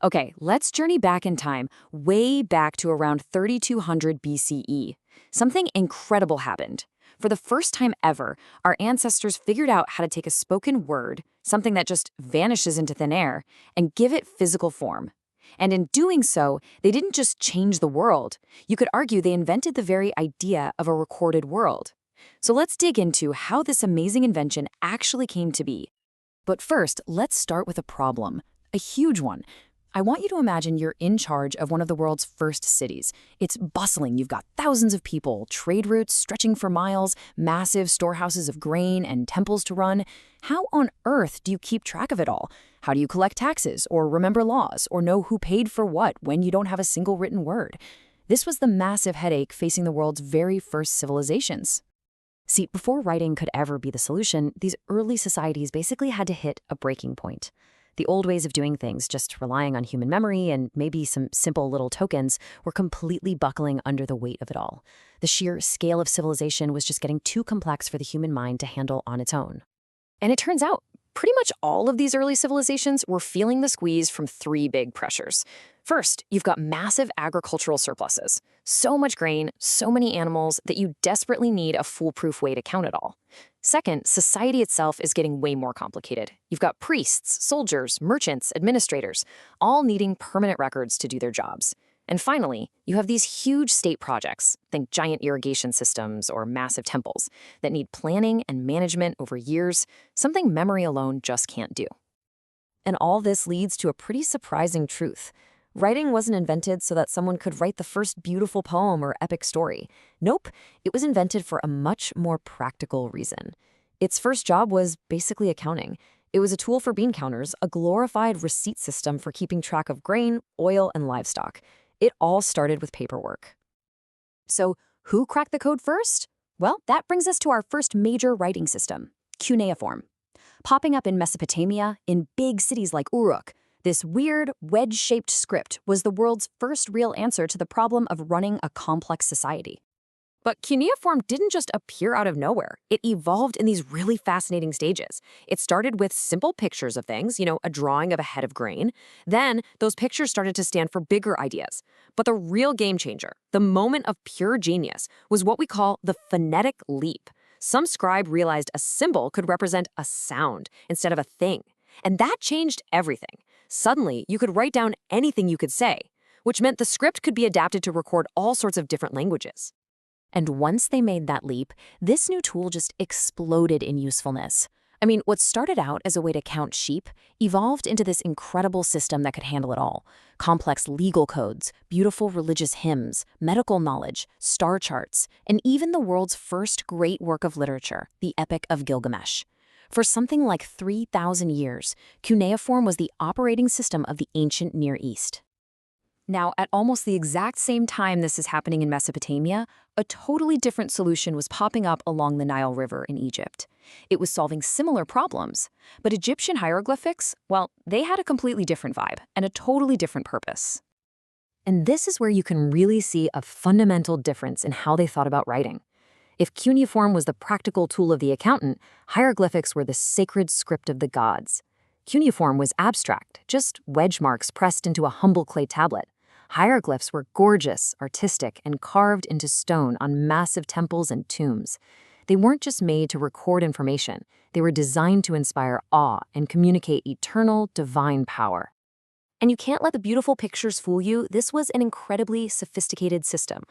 Okay, let's journey back in time, way back to around 3200 BCE. Something incredible happened. For the first time ever, our ancestors figured out how to take a spoken word, something that just vanishes into thin air, and give it physical form. And in doing so, they didn't just change the world. You could argue they invented the very idea of a recorded world. So let's dig into how this amazing invention actually came to be. But first, let's start with a problem, a huge one. I want you to imagine you're in charge of one of the world's first cities. It's bustling. You've got thousands of people, trade routes stretching for miles, massive storehouses of grain, and temples to run. How on earth do you keep track of it all? How do you collect taxes, or remember laws, or know who paid for what when you don't have a single written word? This was the massive headache facing the world's very first civilizations. See, before writing could ever be the solution, these early societies basically had to hit a breaking point. The old ways of doing things, just relying on human memory and maybe some simple little tokens, were completely buckling under the weight of it all. The sheer scale of civilization was just getting too complex for the human mind to handle on its own. And it turns out, pretty much all of these early civilizations were feeling the squeeze from three big pressures. First, you've got massive agricultural surpluses. So much grain, so many animals that you desperately need a foolproof way to count it all. Second, society itself is getting way more complicated. You've got priests, soldiers, merchants, administrators, all needing permanent records to do their jobs. And finally, you have these huge state projects, think giant irrigation systems or massive temples, that need planning and management over years, something memory alone just can't do. And all this leads to a pretty surprising truth. Writing wasn't invented so that someone could write the first beautiful poem or epic story. Nope, it was invented for a much more practical reason. Its first job was basically accounting. It was a tool for bean counters, a glorified receipt system for keeping track of grain, oil, and livestock. It all started with paperwork. So, who cracked the code first? Well, that brings us to our first major writing system, Cuneiform. Popping up in Mesopotamia, in big cities like Uruk, this weird, wedge-shaped script was the world's first real answer to the problem of running a complex society. But cuneiform didn't just appear out of nowhere. It evolved in these really fascinating stages. It started with simple pictures of things, a drawing of a head of grain. Then those pictures started to stand for bigger ideas. But the real game changer, the moment of pure genius, was what we call the phonetic leap. Some scribe realized a symbol could represent a sound instead of a thing. And that changed everything. Suddenly, you could write down anything you could say, which meant the script could be adapted to record all sorts of different languages. And once they made that leap, this new tool just exploded in usefulness. I mean, what started out as a way to count sheep evolved into this incredible system that could handle it all. Complex legal codes, beautiful religious hymns, medical knowledge, star charts, and even the world's first great work of literature, the Epic of Gilgamesh. For something like 3,000 years, cuneiform was the operating system of the ancient Near East. Now, at almost the exact same time this is happening in Mesopotamia, a totally different solution was popping up along the Nile River in Egypt. It was solving similar problems, but Egyptian hieroglyphics, well, they had a completely different vibe and a totally different purpose. And this is where you can really see a fundamental difference in how they thought about writing. If cuneiform was the practical tool of the accountant, hieroglyphics were the sacred script of the gods. Cuneiform was abstract, just wedge marks pressed into a humble clay tablet. Hieroglyphs were gorgeous, artistic, and carved into stone on massive temples and tombs. They weren't just made to record information. They were designed to inspire awe and communicate eternal, divine power. And you can't let the beautiful pictures fool you. This was an incredibly sophisticated system.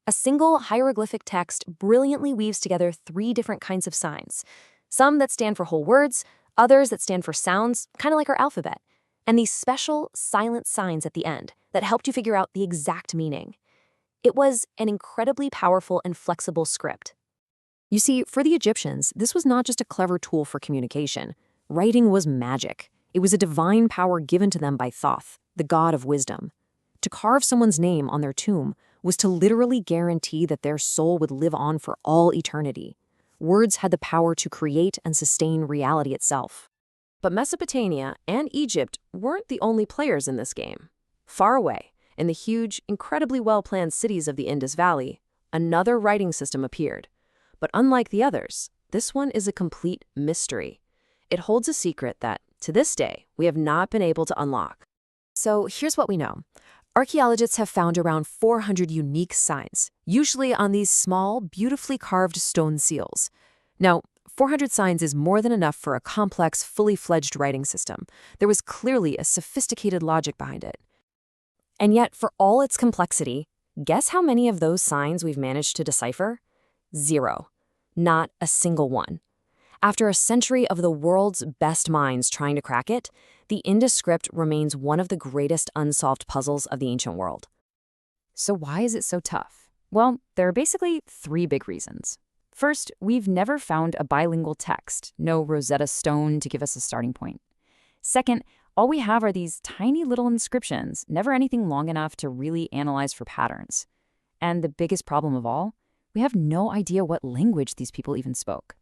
A single hieroglyphic text brilliantly weaves together three different kinds of signs. Some that stand for whole words, others that stand for sounds, kind of like our alphabet. And these special, silent signs at the end that helped you figure out the exact meaning. It was an incredibly powerful and flexible script. You see, for the Egyptians, this was not just a clever tool for communication. Writing was magic. It was a divine power given to them by Thoth, the god of wisdom. To carve someone's name on their tomb was to literally guarantee that their soul would live on for all eternity. Words had the power to create and sustain reality itself. But Mesopotamia and Egypt weren't the only players in this game. Far away, in the huge, incredibly well-planned cities of the Indus Valley, another writing system appeared. But unlike the others, this one is a complete mystery. It holds a secret that, to this day, we have not been able to unlock. So here's what we know. Archaeologists have found around 400 unique signs, usually on these small, beautifully carved stone seals. Now, 400 signs is more than enough for a complex, fully fledged writing system. There was clearly a sophisticated logic behind it. And yet, for all its complexity, guess how many of those signs we've managed to decipher? 0. Not a single one. After a century of the world's best minds trying to crack it, the Indus script remains one of the greatest unsolved puzzles of the ancient world. So why is it so tough? Well, there are basically 3 big reasons. First, we've never found a bilingual text, no Rosetta Stone to give us a starting point. Second, all we have are these tiny little inscriptions, never anything long enough to really analyze for patterns. And the biggest problem of all, we have no idea what language these people even spoke.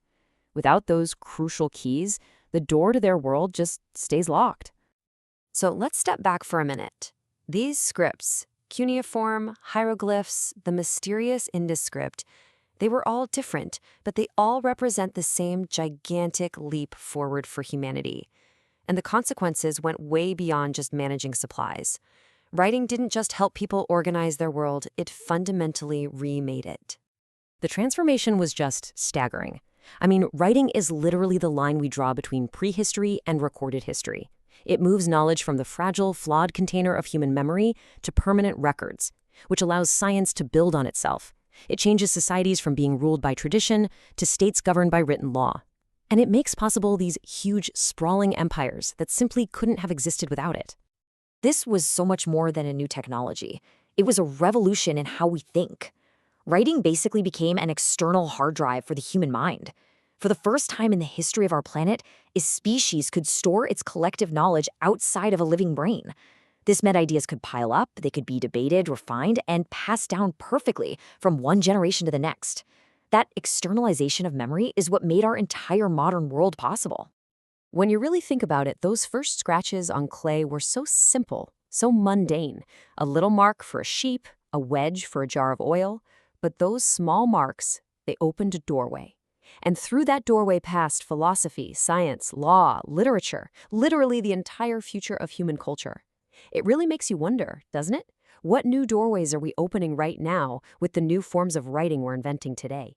Without those crucial keys, the door to their world just stays locked. So let's step back for a minute. These scripts, Cuneiform, Hieroglyphs, the mysterious Indus script, they were all different, but they all represent the same gigantic leap forward for humanity. And the consequences went way beyond just managing supplies. Writing didn't just help people organize their world, it fundamentally remade it. The transformation was just staggering. I mean, writing is literally the line we draw between prehistory and recorded history. It moves knowledge from the fragile, flawed container of human memory to permanent records, which allows science to build on itself. It changes societies from being ruled by tradition to states governed by written law. And it makes possible these huge, sprawling empires that simply couldn't have existed without it. This was so much more than a new technology. It was a revolution in how we think. Writing basically became an external hard drive for the human mind. For the first time in the history of our planet, a species could store its collective knowledge outside of a living brain. This meant ideas could pile up, they could be debated, refined, and passed down perfectly from one generation to the next. That externalization of memory is what made our entire modern world possible. When you really think about it, those first scratches on clay were so simple, so mundane. A little mark for a sheep, a wedge for a jar of oil. But those small marks, they opened a doorway. And through that doorway passed philosophy, science, law, literature, literally the entire future of human culture. It really makes you wonder, doesn't it? What new doorways are we opening right now with the new forms of writing we're inventing today?